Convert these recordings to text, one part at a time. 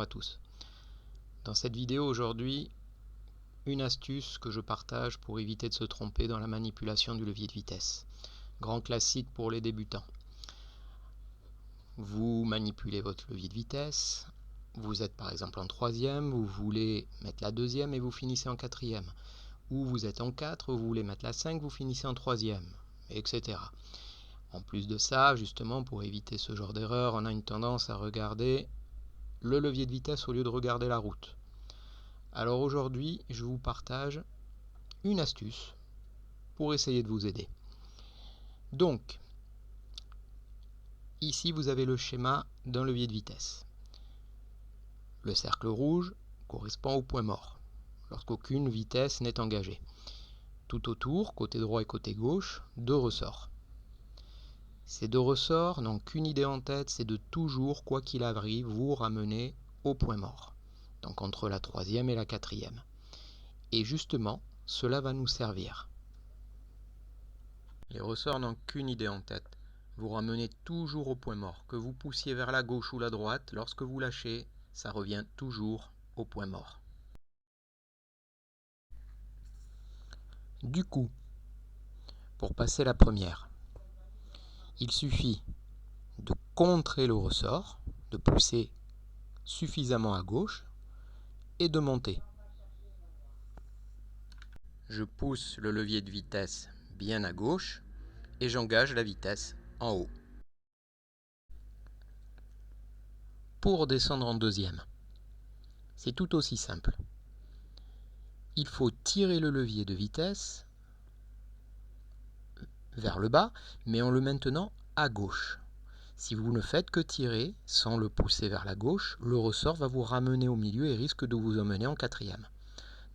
à tous. Dans cette vidéo aujourd'hui, une astuce que je partage pour éviter de se tromper dans la manipulation du levier de vitesse. Grand classique pour les débutants. Vous manipulez votre levier de vitesse, vous êtes par exemple en troisième, vous voulez mettre la deuxième et vous finissez en quatrième. Ou vous êtes en 4, vous voulez mettre la 5, vous finissez en troisième, etc. En plus de ça, justement, pour éviter ce genre d'erreur, on a une tendance à regarder le levier de vitesse au lieu de regarder la route. Alors aujourd'hui, je vous partage une astuce pour essayer de vous aider. Donc, ici vous avez le schéma d'un levier de vitesse. Le cercle rouge correspond au point mort, lorsqu'aucune vitesse n'est engagée. Tout autour, côté droit et côté gauche, deux ressorts. Ces deux ressorts n'ont qu'une idée en tête, c'est de toujours, quoi qu'il arrive, vous ramener au point mort. Donc entre la troisième et la quatrième. Et justement, cela va nous servir. Les ressorts n'ont qu'une idée en tête. Vous ramenez toujours au point mort. Que vous poussiez vers la gauche ou la droite, lorsque vous lâchez, ça revient toujours au point mort. Du coup, pour passer la première, il suffit de contrer le ressort, de pousser suffisamment à gauche et de monter. Je pousse le levier de vitesse bien à gauche et j'engage la vitesse en haut. Pour descendre en deuxième, c'est tout aussi simple. Il faut tirer le levier de vitesse vers le bas, mais en le maintenant à gauche. Si vous ne faites que tirer sans le pousser vers la gauche, le ressort va vous ramener au milieu et risque de vous emmener en quatrième.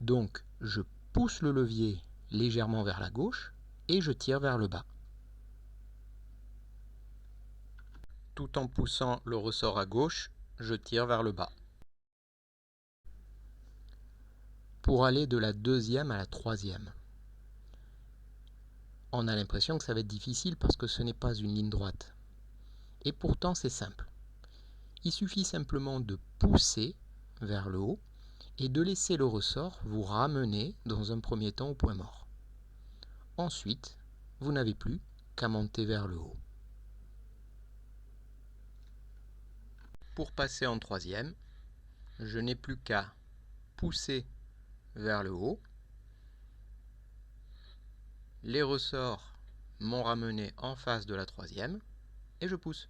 Donc, je pousse le levier légèrement vers la gauche et je tire vers le bas. Tout en poussant le ressort à gauche, je tire vers le bas. Pour aller de la deuxième à la troisième, on a l'impression que ça va être difficile parce que ce n'est pas une ligne droite. Et pourtant, c'est simple. Il suffit simplement de pousser vers le haut et de laisser le ressort vous ramener dans un premier temps au point mort. Ensuite, vous n'avez plus qu'à monter vers le haut. Pour passer en troisième, je n'ai plus qu'à pousser vers le haut. Les ressorts m'ont ramené en face de la troisième et je pousse.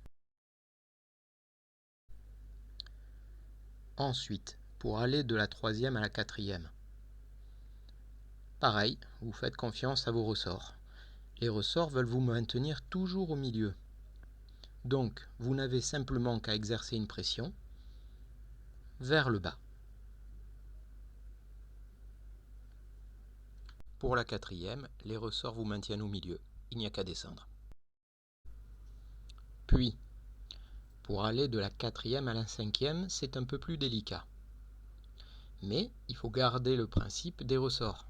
Ensuite, pour aller de la troisième à la quatrième, pareil, vous faites confiance à vos ressorts. Les ressorts veulent vous maintenir toujours au milieu. Donc, vous n'avez simplement qu'à exercer une pression vers le bas. Pour la quatrième, les ressorts vous maintiennent au milieu. Il n'y a qu'à descendre. Puis, pour aller de la quatrième à la cinquième, c'est un peu plus délicat. Mais il faut garder le principe des ressorts.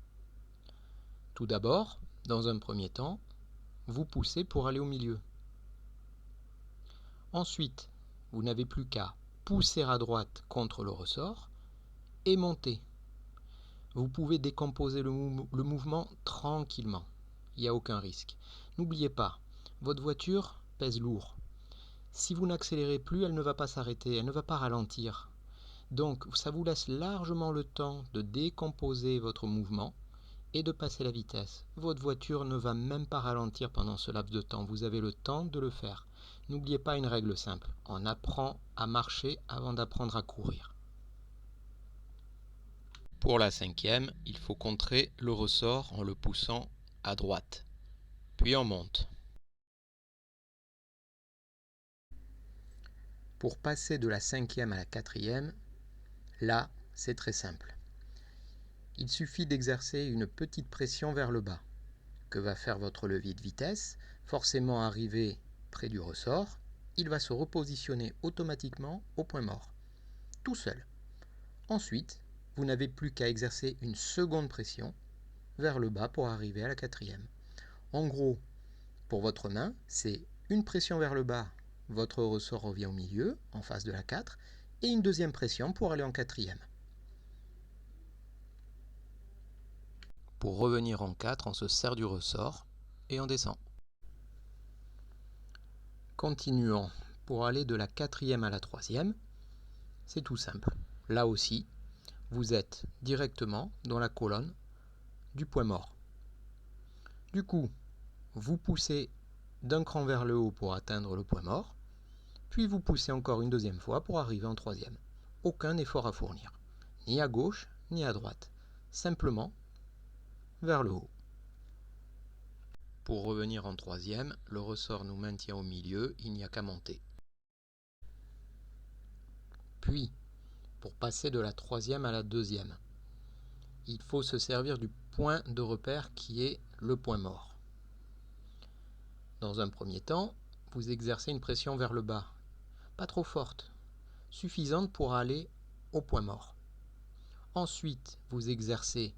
Tout d'abord, dans un premier temps, vous poussez pour aller au milieu. Ensuite, vous n'avez plus qu'à pousser à droite contre le ressort et monter. Vous pouvez décomposer le mouvement tranquillement. Il n'y a aucun risque. N'oubliez pas, votre voiture pèse lourd. Si vous n'accélérez plus, elle ne va pas s'arrêter, elle ne va pas ralentir. Donc, ça vous laisse largement le temps de décomposer votre mouvement et de passer la vitesse. Votre voiture ne va même pas ralentir pendant ce laps de temps. Vous avez le temps de le faire. N'oubliez pas une règle simple. On apprend à marcher avant d'apprendre à courir. Pour la cinquième, il faut contrer le ressort en le poussant à droite. Puis on monte. Pour passer de la cinquième à la quatrième, là, c'est très simple. Il suffit d'exercer une petite pression vers le bas. Que va faire votre levier de vitesse? Forcément arrivé près du ressort, il va se repositionner automatiquement au point mort, tout seul. Ensuite, vous n'avez plus qu'à exercer une seconde pression vers le bas pour arriver à la quatrième. En gros, pour votre main, c'est une pression vers le bas, votre ressort revient au milieu, en face de la 4, et une deuxième pression pour aller en quatrième. Pour revenir en 4, on se sert du ressort et on descend. Continuons. Pour aller de la quatrième à la troisième, c'est tout simple. Là aussi, vous êtes directement dans la colonne du point mort. Du coup, vous poussez d'un cran vers le haut pour atteindre le point mort, puis vous poussez encore une deuxième fois pour arriver en troisième. Aucun effort à fournir, ni à gauche ni à droite, simplement vers le haut. Pour revenir en troisième, le ressort nous maintient au milieu, il n'y a qu'à monter. Puis, pour passer de la troisième à la deuxième, il faut se servir du point de repère qui est le point mort. Dans un premier temps, vous exercez une pression vers le bas, pas trop forte, suffisante pour aller au point mort. Ensuite, vous exercez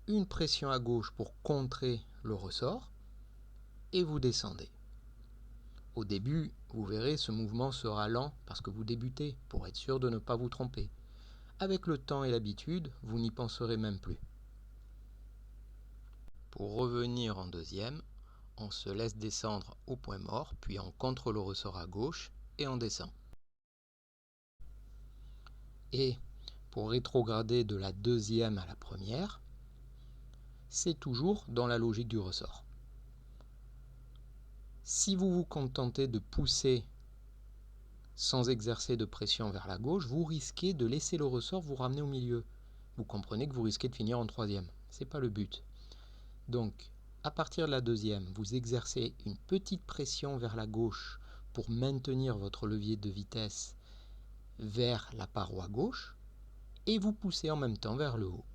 une pression à gauche pour contrer le ressort et vous descendez. Au début, vous verrez, ce mouvement sera lent parce que vous débutez, pour être sûr de ne pas vous tromper. Avec le temps et l'habitude, vous n'y penserez même plus. Pour revenir en deuxième, on se laisse descendre au point mort, puis on contre le ressort à gauche et on descend. Et pour rétrograder de la deuxième à la première, c'est toujours dans la logique du ressort. Si vous vous contentez de pousser sans exercer de pression vers la gauche, vous risquez de laisser le ressort vous ramener au milieu. Vous comprenez que vous risquez de finir en troisième. Ce n'est pas le but. Donc, à partir de la deuxième, vous exercez une petite pression vers la gauche pour maintenir votre levier de vitesse vers la paroi gauche et vous poussez en même temps vers le haut.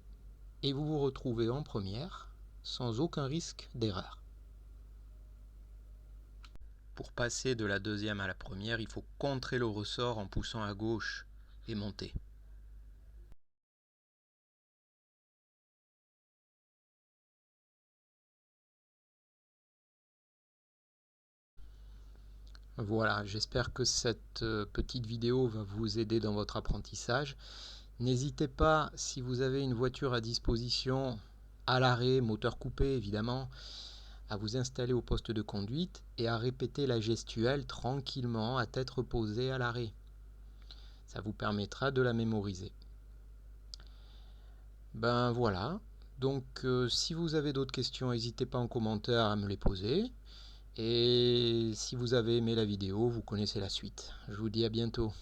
Et vous vous retrouvez en première sans aucun risque d'erreur. Pour passer de la deuxième à la première, il faut contrer le ressort en poussant à gauche et monter. Voilà, j'espère que cette petite vidéo va vous aider dans votre apprentissage. N'hésitez pas, si vous avez une voiture à disposition, à l'arrêt, moteur coupé évidemment, à vous installer au poste de conduite et à répéter la gestuelle tranquillement à tête reposée à l'arrêt. Ça vous permettra de la mémoriser. Ben voilà, donc si vous avez d'autres questions, n'hésitez pas en commentaire à me les poser. Et si vous avez aimé la vidéo, vous connaissez la suite. Je vous dis à bientôt.